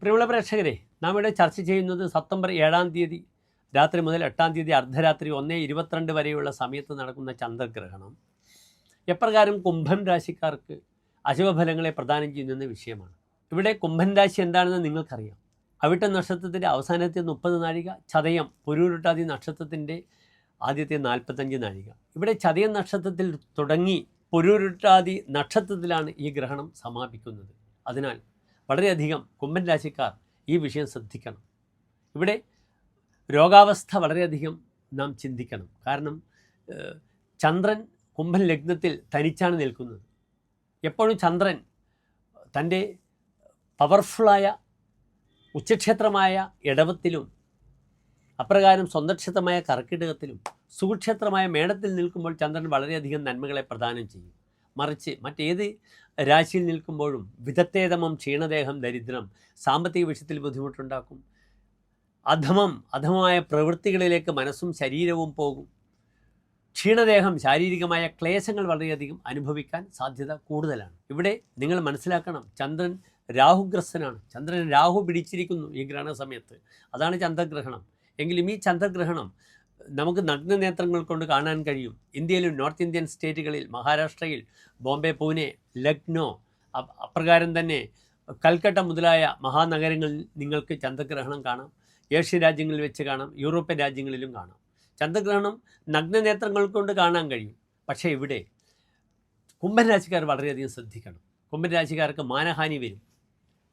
പ്രിയമുള്ള പ്രേക്ഷകരെ, നാം ഇവിടെ ചർച്ച ചെയ്യുന്നത് സെപ്റ്റംബർ 7-ാം തീയതി രാത്രി മുതൽ 8-ാം തീയതി അർദ്ധരാത്രി 1:22 വരെയുള്ള സമയത്ത് നടക്കുന്ന ചന്ദ്രഗ്രഹണം എപ്രകാരം കുംഭം രാശിക്കാർക്ക് അശുഭഫലങ്ങളെ പ്രദാനം ചെയ്യുന്ന വിഷയമാണ്. ഇവിടെ കുംഭൻ രാശി എന്താണെന്ന് നിങ്ങൾക്കറിയാം. അവിട്ട നക്ഷത്രത്തിൻ്റെ അവസാനത്തെ 30 നാഴിക, ചതയം പുരൂരുട്ടാതി നക്ഷത്രത്തിൻ്റെ ആദ്യത്തെ 45 നാഴിക. ഇവിടെ ചതയം നക്ഷത്രത്തിൽ തുടങ്ങി പുരൂരുട്ടാതി നക്ഷത്രത്തിലാണ് ഈ ഗ്രഹണം സമാപിക്കുന്നത്. അതിനാൽ വളരെയധികം കുംഭൻ രാശിക്കാർ ഈ വിഷയം ശ്രദ്ധിക്കണം. ഇവിടെ രോഗാവസ്ഥ വളരെയധികം നാം ചിന്തിക്കണം. കാരണം ചന്ദ്രൻ കുംഭൻ ലഗ്നത്തിൽ തനിച്ചാണ് നിൽക്കുന്നത്. എപ്പോഴും ചന്ദ്രൻ തൻ്റെ പവർഫുള്ളായ ഉച്ചക്ഷേത്രമായ ഇടവത്തിലും അപ്രകാരം സ്വന്തം ക്ഷേത്രമായ കർക്കിടകത്തിലും സുഖക്ഷേത്രമായ മേടത്തിൽ നിൽക്കുമ്പോൾ ചന്ദ്രൻ വളരെയധികം നന്മകളെ പ്രദാനം ചെയ്യും. മറിച്ച് മറ്റേത് രാശിയിൽ നിൽക്കുമ്പോഴും വിധത്തേതമം, ക്ഷീണദേഹം, ദരിദ്രം, സാമ്പത്തിക വിഷയത്തിൽ ബുദ്ധിമുട്ടുണ്ടാക്കും. അധമമായ പ്രവൃത്തികളിലേക്ക് മനസ്സും ശരീരവും പോകും. ക്ഷീണദേഹം, ശാരീരികമായ ക്ലേശങ്ങൾ വളരെയധികം അനുഭവിക്കാൻ സാധ്യത കൂടുതലാണ്. ഇവിടെ നിങ്ങൾ മനസ്സിലാക്കണം, ചന്ദ്രൻ രാഹുഗ്രസ്തനാണ്. ചന്ദ്രൻ രാഹു പിടിച്ചിരിക്കുന്നു ഈ ഗ്രഹണ സമയത്ത്. അതാണ് ചന്ദ്രഗ്രഹണം. എങ്കിലും ഈ ചന്ദ്രഗ്രഹണം നമുക്ക് നഗ്നനേത്രങ്ങൾ കൊണ്ട് കാണാൻ കഴിയും. ഇന്ത്യയിലും നോർത്ത് ഇന്ത്യൻ സ്റ്റേറ്റുകളിൽ, മഹാരാഷ്ട്രയിൽ, ബോംബെ, പൂനെ, ലക്നോ, അപ്രകാരം തന്നെ കൽക്കട്ട മുതലായ മഹാനഗരങ്ങളിൽ നിങ്ങൾക്ക് ചന്ദ്രഗ്രഹണം കാണാം. ഏഷ്യൻ രാജ്യങ്ങളിൽ വെച്ച് കാണാം, യൂറോപ്യൻ രാജ്യങ്ങളിലും കാണാം. ചന്ദ്രഗ്രഹണം നഗ്നനേത്രങ്ങൾ കൊണ്ട് കാണാൻ കഴിയും. പക്ഷേ ഇവിടെ കുംഭൻ രാശിക്കാർ വളരെയധികം ശ്രദ്ധിക്കണം. കുംഭൻ രാശിക്കാർക്ക് മാനഹാനി വരും,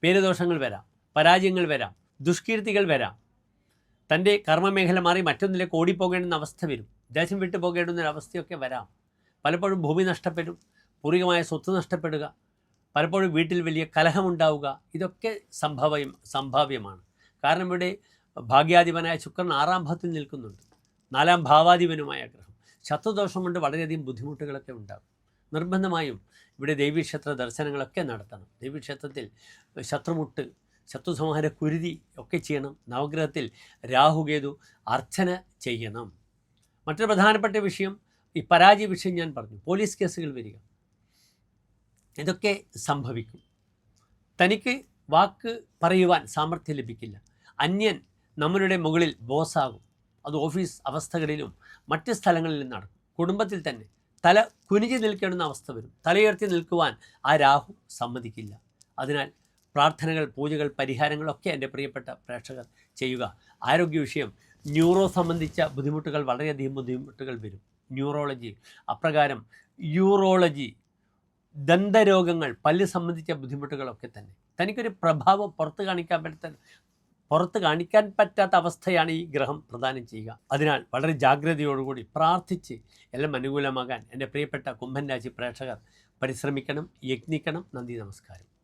പേരുദോഷങ്ങൾ വരാം, പരാജയങ്ങൾ വരാം, ദുഷ്കീർത്തികൾ വരാം. തൻ്റെ കർമ്മമേഖല മാറി മറ്റൊന്നിലേക്ക് ഓടിപ്പോകേണ്ടുന്ന അവസ്ഥ വരും. ദേശം വിട്ടു പോകേണ്ടുന്നൊരവസ്ഥയൊക്കെ വരാം. പലപ്പോഴും ഭൂമി നഷ്ടപ്പെടും, പൂർവികമായ സ്വത്ത് നഷ്ടപ്പെടുക, പലപ്പോഴും വീട്ടിൽ വലിയ കലഹമുണ്ടാവുക, ഇതൊക്കെ സംഭാവ്യമാണ്. കാരണം ഇവിടെ ഭാഗ്യാധിപനായ ശുക്രൻ 6-ാം ഭാവത്തിൽ നിൽക്കുന്നുണ്ട്. 4-ാം ഭാവാധിപനുമായ ഗ്രഹം. ശത്രുദോഷം കൊണ്ട് വളരെയധികം ബുദ്ധിമുട്ടുകളൊക്കെ ഉണ്ടാകും. നിർബന്ധമായും ഇവിടെ ദേവീക്ഷേത്ര ദർശനങ്ങളൊക്കെ നടത്തണം. ദേവീക്ഷേത്രത്തിൽ ശത്രുമുട്ട്, ശത്രുസംഹാര കുരുതി ഒക്കെ ചെയ്യണം. നവഗ്രഹത്തിൽ രാഹുകേതു അർച്ചന ചെയ്യണം. മറ്റൊരു പ്രധാനപ്പെട്ട വിഷയം, ഈ പരാജയ വിഷയം ഞാൻ പറഞ്ഞു. പോലീസ് കേസുകൾ വരിക, ഇതൊക്കെ സംഭവിക്കും. തനിക്ക് വാക്ക് പറയുവാൻ സാമർഥ്യം ലഭിക്കില്ല. അന്യൻ നമ്മളുടെ മുകളിൽ ബോസാകും. അത് ഓഫീസ് അവസ്ഥകളിലും മറ്റ് സ്ഥലങ്ങളിലും നടക്കും. കുടുംബത്തിൽ തന്നെ തല കുനിഞ്ഞു നിൽക്കേണ്ടുന്ന അവസ്ഥ വരും. തലയുയർത്തി നിൽക്കുവാൻ ആ രാഹു സമ്മതിക്കില്ല. അതിനാൽ പ്രാർത്ഥനകൾ, പൂജകൾ, പരിഹാരങ്ങളൊക്കെ എൻ്റെ പ്രിയപ്പെട്ട പ്രേക്ഷകർ ചെയ്യുക. ആരോഗ്യ വിഷയം, ന്യൂറോ സംബന്ധിച്ച ബുദ്ധിമുട്ടുകൾ, വളരെയധികം ബുദ്ധിമുട്ടുകൾ വരും. ന്യൂറോളജി, അപ്രകാരം യൂറോളജി, ദന്തരോഗങ്ങൾ, പല്ല് സംബന്ധിച്ച ബുദ്ധിമുട്ടുകളൊക്കെ തന്നെ. തനിക്കൊരു പ്രഭാവം പുറത്ത് കാണിക്കാൻ പറ്റാത്ത അവസ്ഥയാണ് ഈ ഗ്രഹം പ്രദാനം ചെയ്യുക. അതിനാൽ വളരെ ജാഗ്രതയോടുകൂടി പ്രാർത്ഥിച്ച് എല്ലാം അനുകൂലമാകാൻ എൻ്റെ പ്രിയപ്പെട്ട കുംഭൻ രാശി പ്രേക്ഷകർ പരിശ്രമിക്കണം, യത്നിക്കണം. നന്ദി, നമസ്കാരം.